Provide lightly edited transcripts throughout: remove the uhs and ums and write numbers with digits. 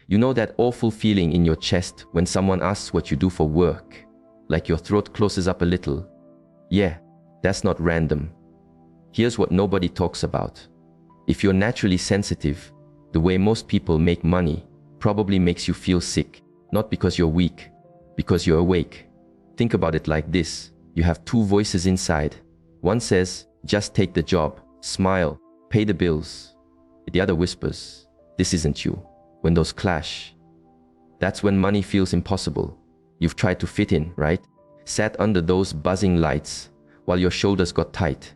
You know that awful feeling in your chest when someone asks what you do for work, like your throat closes up a little? Yeah, that's not random. Here's what nobody talks about. If you're naturally sensitive, the way most people make money probably makes you feel sick, not because you're weak, because you're awake. Think about it like this. You have two voices inside. One says, just take the job, smile, pay the bills. The other whispers, this isn't you. When those clash, that's when money feels impossible. You've tried to fit in, right? Sat under those buzzing lights while your shoulders got tight.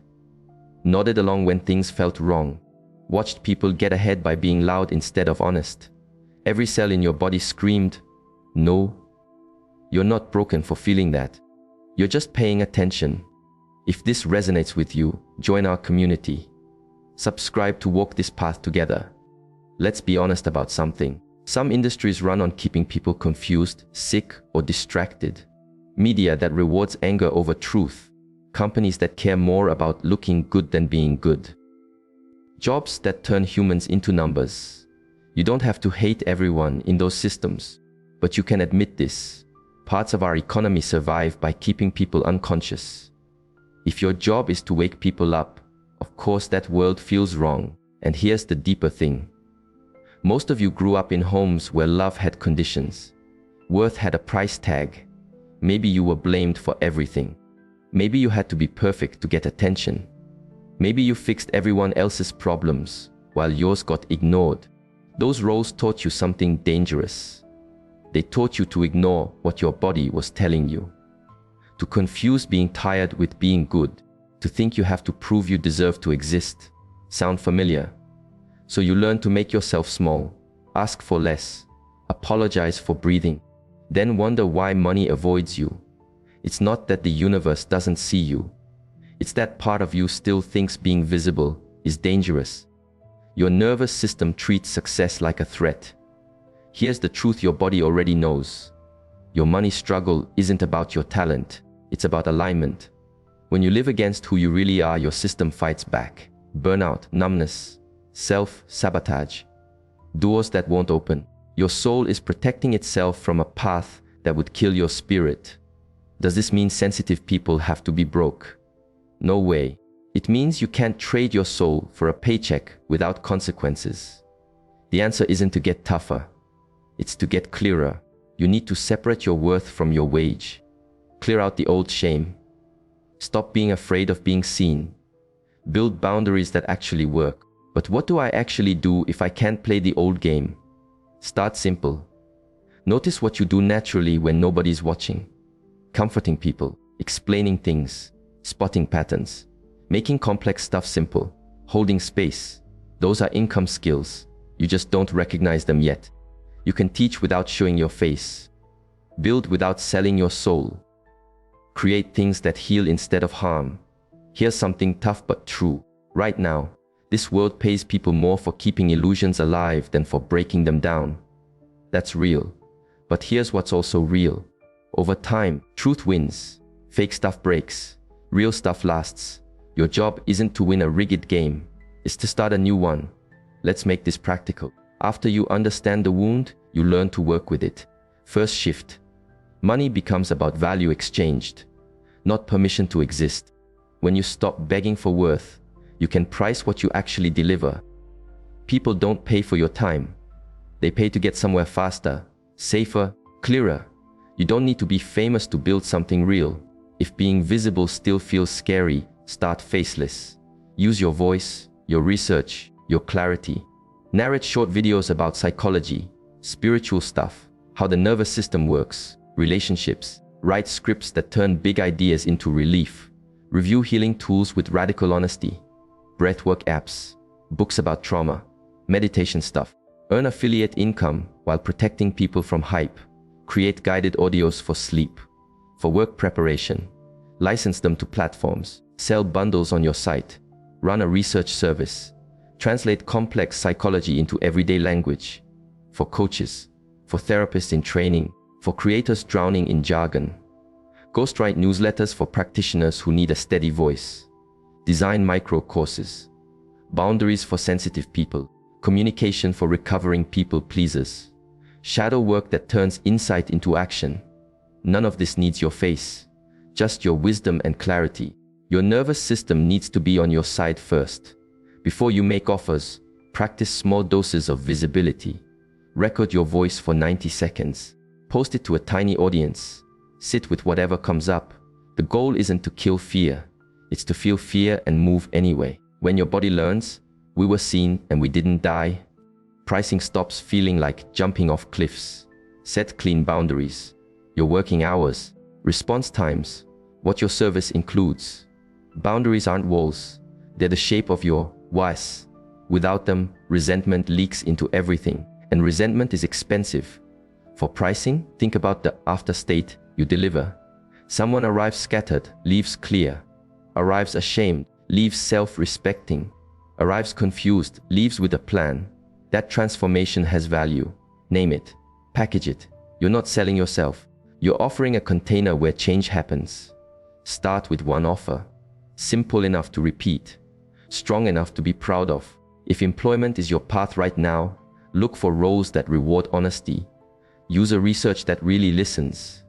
Nodded along when things felt wrong. Watched people get ahead by being loud instead of honest. Every cell in your body screamed, no. You're not broken for feeling that. You're just paying attention. If this resonates with you, join our community. Subscribe to walk this path together. Let's be honest about something. Some industries run on keeping people confused, sick, or distracted. Media that rewards anger over truth. Companies that care more about looking good than being good. Jobs that turn humans into numbers. You don't have to hate everyone in those systems, but you can admit this. Parts of our economy survive by keeping people unconscious. If your job is to wake people up, of course that world feels wrong. And here's the deeper thing. Most of you grew up in homes where love had conditions. Worth had a price tag. Maybe you were blamed for everything. Maybe you had to be perfect to get attention. Maybe you fixed everyone else's problems while yours got ignored. Those roles taught you something dangerous. They taught you to ignore what your body was telling you. To confuse being tired with being good. To think you have to prove you deserve to exist. Sound familiar? So you learn to make yourself small, ask for less, apologize for breathing, then wonder why money avoids you. It's not that the universe doesn't see you. It's that part of you still thinks being visible is dangerous. Your nervous system treats success like a threat. Here's the truth your body already knows. Your money struggle isn't about your talent, it's about alignment. When you live against who you really are, your system fights back. Burnout, numbness, self-sabotage, doors that won't open. Your soul is protecting itself from a path that would kill your spirit. Does this mean sensitive people have to be broke? No way. It means you can't trade your soul for a paycheck without consequences. The answer isn't to get tougher. It's to get clearer. You need to separate your worth from your wage. Clear out the old shame. Stop being afraid of being seen. Build boundaries that actually work. But what do I actually do if I can't play the old game? Start simple. Notice what you do naturally when nobody's watching. Comforting people, explaining things, spotting patterns, making complex stuff simple, holding space. Those are income skills. You just don't recognize them yet. You can teach without showing your face. Build without selling your soul. Create things that heal instead of harm. Here's something tough but true. Right now, this world pays people more for keeping illusions alive than for breaking them down. That's real. But here's what's also real. Over time, truth wins. Fake stuff breaks. Real stuff lasts. Your job isn't to win a rigged game. It's to start a new one. Let's make this practical. After you understand the wound, you learn to work with it. First shift. Money becomes about value exchanged, not permission to exist. When you stop begging for worth, you can price what you actually deliver. People don't pay for your time. They pay to get somewhere faster, safer, clearer. You don't need to be famous to build something real. If being visible still feels scary, start faceless. Use your voice, your research, your clarity. Narrate short videos about psychology, spiritual stuff, how the nervous system works, relationships. Write scripts that turn big ideas into relief. Review healing tools with radical honesty. Breathwork apps, books about trauma, meditation stuff. Earn affiliate income while protecting people from hype. Create guided audios for sleep, for work preparation. License them to platforms. Sell bundles on your site. Run a research service. Translate complex psychology into everyday language. For coaches, for therapists in training, for creators drowning in jargon. Ghostwrite newsletters for practitioners who need a steady voice. Design micro courses. Boundaries for sensitive people. Communication for recovering people pleasers. Shadow work that turns insight into action. None of this needs your face, just your wisdom and clarity. Your nervous system needs to be on your side first. Before you make offers, practice small doses of visibility. Record your voice for 90 seconds. Post it to a tiny audience. Sit with whatever comes up. The goal isn't to kill fear. It's to feel fear and move anyway. When your body learns, we were seen and we didn't die, pricing stops feeling like jumping off cliffs. Set clean boundaries. Your working hours, response times, what your service includes. Boundaries aren't walls. They're the shape of your whys. Without them, resentment leaks into everything, and resentment is expensive. For pricing, think about the after state you deliver. Someone arrives scattered, leaves clear. Arrives ashamed, leaves self-respecting. Arrives confused, leaves with a plan. That transformation has value. Name it. Package it. You're not selling yourself. You're offering a container where change happens. Start with one offer. Simple enough to repeat. Strong enough to be proud of. If employment is your path right now, look for roles that reward honesty. User research that really listens.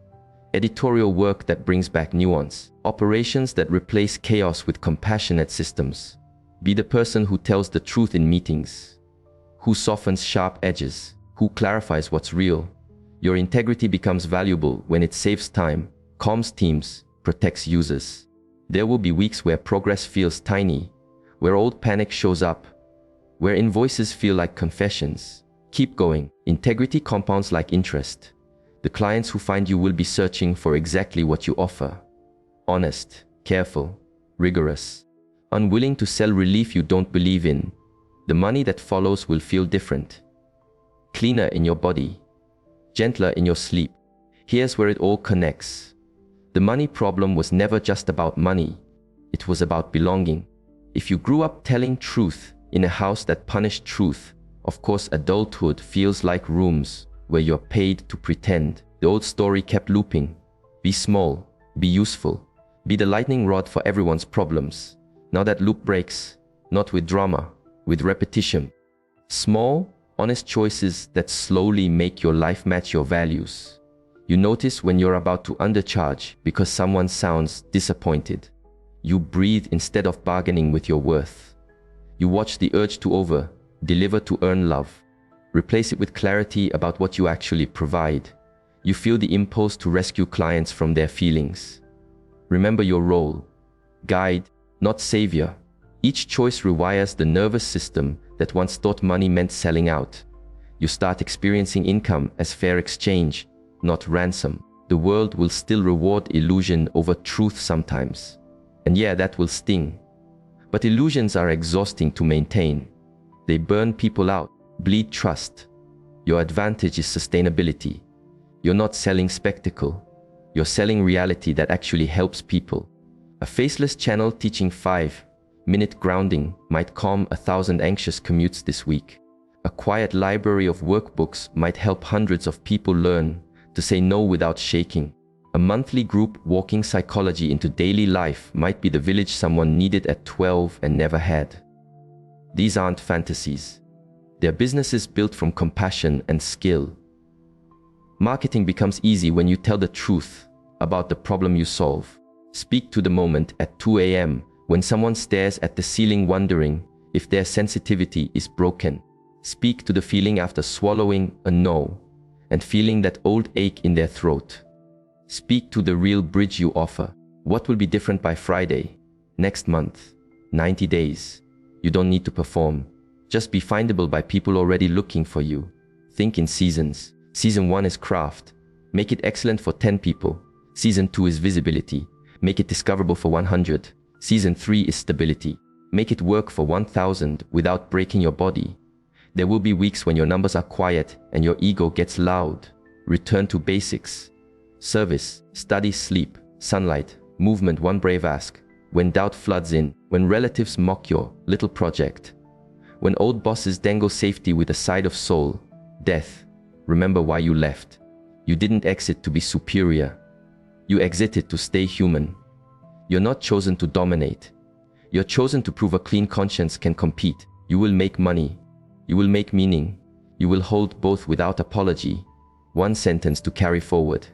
Editorial work that brings back nuance. Operations that replace chaos with compassionate systems. Be the person who tells the truth in meetings. Who softens sharp edges. Who clarifies what's real. Your integrity becomes valuable when it saves time, calms teams, protects users. There will be weeks where progress feels tiny, where old panic shows up, where invoices feel like confessions. Keep going. Integrity compounds like interest. The clients who find you will be searching for exactly what you offer. Honest, careful, rigorous. Unwilling to sell relief you don't believe in. The money that follows will feel different. Cleaner in your body. Gentler in your sleep. Here's where it all connects. The money problem was never just about money. It was about belonging. If you grew up telling truth in a house that punished truth, of course adulthood feels like rooms where you're paid to pretend. The old story kept looping. Be small, be useful, be the lightning rod for everyone's problems. Now that loop breaks, not with drama, with repetition. Small, honest choices that slowly make your life match your values. You notice when you're about to undercharge because someone sounds disappointed. You breathe instead of bargaining with your worth. You watch the urge to deliver to earn love. Replace it with clarity about what you actually provide. You feel the impulse to rescue clients from their feelings. Remember your role. Guide, not savior. Each choice rewires the nervous system that once thought money meant selling out. You start experiencing income as fair exchange, not ransom. The world will still reward illusion over truth sometimes. And yeah, that will sting. But illusions are exhausting to maintain. They burn people out, bleed trust. Your advantage is sustainability. You're not selling spectacle. You're selling reality that actually helps people. A faceless channel teaching 5-minute grounding might calm 1,000 anxious commutes this week. A quiet library of workbooks might help hundreds of people learn to say no without shaking. A monthly group walking psychology into daily life might be the village someone needed at 12 and never had. These aren't fantasies. They're businesses built from compassion and skill. Marketing becomes easy when you tell the truth about the problem you solve. Speak to the moment at 2 a.m. when someone stares at the ceiling wondering if their sensitivity is broken. Speak to the feeling after swallowing a no and feeling that old ache in their throat. Speak to the real bridge you offer. What will be different by Friday, next month, 90 days? You don't need to perform. Just be findable by people already looking for you. Think in seasons. Season 1 is craft. Make it excellent for 10 people. Season 2 is visibility. Make it discoverable for 100. Season 3 is stability. Make it work for 1,000 without breaking your body. There will be weeks when your numbers are quiet and your ego gets loud. Return to basics. Service, study, sleep, sunlight, movement, one brave ask. When doubt floods in, when relatives mock your little project, when old bosses dangle safety with a side of soul, death, remember why you left. You didn't exit to be superior. You exited to stay human. You're not chosen to dominate. You're chosen to prove a clean conscience can compete. You will make money. You will make meaning. You will hold both without apology. One sentence to carry forward.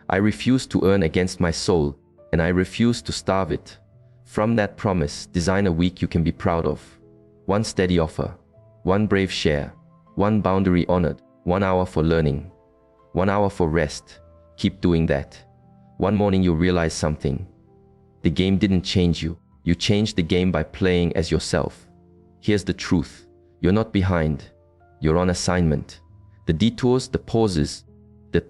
I refuse to earn against my soul, and I refuse to starve it. From that promise, design a week you can be proud of. One steady offer, one brave share, one boundary honored, 1 hour for learning, 1 hour for rest. Keep doing that. One morning you'll realize something. The game didn't change you. You changed the game by playing as yourself. Here's the truth. You're not behind. You're on assignment. The detours, the pauses, the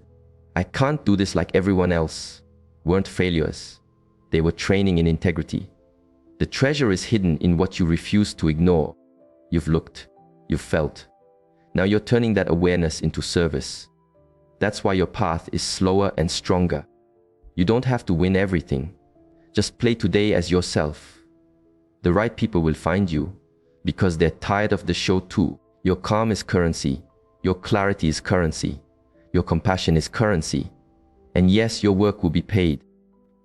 "I can't do this like everyone else" weren't failures. They were training in integrity. The treasure is hidden in what you refuse to ignore. You've looked. You've felt. Now you're turning that awareness into service. That's why your path is slower and stronger. You don't have to win everything. Just play today as yourself. The right people will find you because they're tired of the show too. Your calm is currency. Your clarity is currency. Your compassion is currency. And yes, your work will be paid.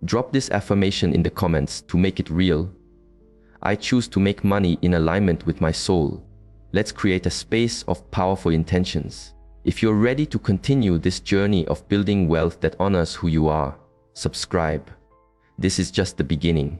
Drop this affirmation in the comments to make it real. I choose to make money in alignment with my soul. Let's create a space of powerful intentions. If you're ready to continue this journey of building wealth that honors who you are, subscribe. This is just the beginning.